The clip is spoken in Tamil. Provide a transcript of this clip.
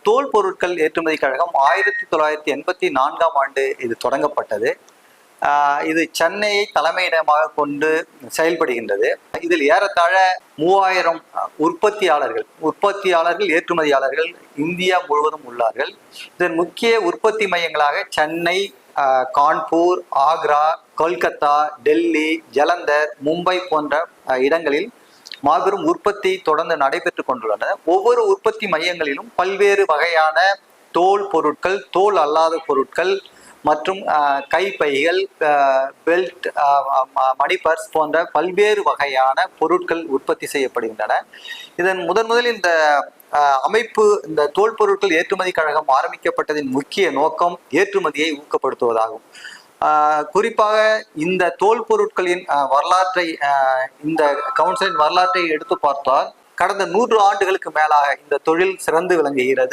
தோல் பொருட்கள் ஏற்றுமதி கழகம் 1984ஆம் ஆண்டு இது தொடங்கப்பட்டது. இது சென்னையை தலைமையிடமாக கொண்டு செயல்படுகின்றது. இதில் ஏறத்தாழ 3000 உற்பத்தியாளர்கள் ஏற்றுமதியாளர்கள் இந்தியா முழுவதும் உள்ளார்கள். இதன் முக்கிய உற்பத்தி மையங்களாக சென்னை, கான்பூர், ஆக்ரா, கொல்கத்தா, டெல்லி, ஜலந்தர், மும்பை போன்ற இடங்களில் மாபெரும் உற்பத்தி தொடர்ந்து நடைபெற்று கொண்டுள்ளன. ஒவ்வொரு உற்பத்தி மையங்களிலும் பல்வேறு வகையான தோல் பொருட்கள், தோல் அல்லாத பொருட்கள் மற்றும் கைப்பைகள், பெல்ட், மணி பர்ஸ் போன்ற பல்வேறு வகையான பொருட்கள் உற்பத்தி செய்யப்படுகின்றன. இதன் முதலில் இந்த அமைப்பு, இந்த தோல் பொருட்கள் ஏற்றுமதி கழகம் ஆரம்பிக்கப்பட்டதின் முக்கிய நோக்கம் ஏற்றுமதியை ஊக்கப்படுத்துவதாகும். குறிப்பாக இந்த தோல் பொருட்களின் வரலாற்றை, இந்த கவுன்சிலின் வரலாற்றை எடுத்து பார்த்தால் கடந்த 100 ஆண்டுகளுக்கு மேலாக இந்த தொழில் சிறந்து விளங்குகிறது.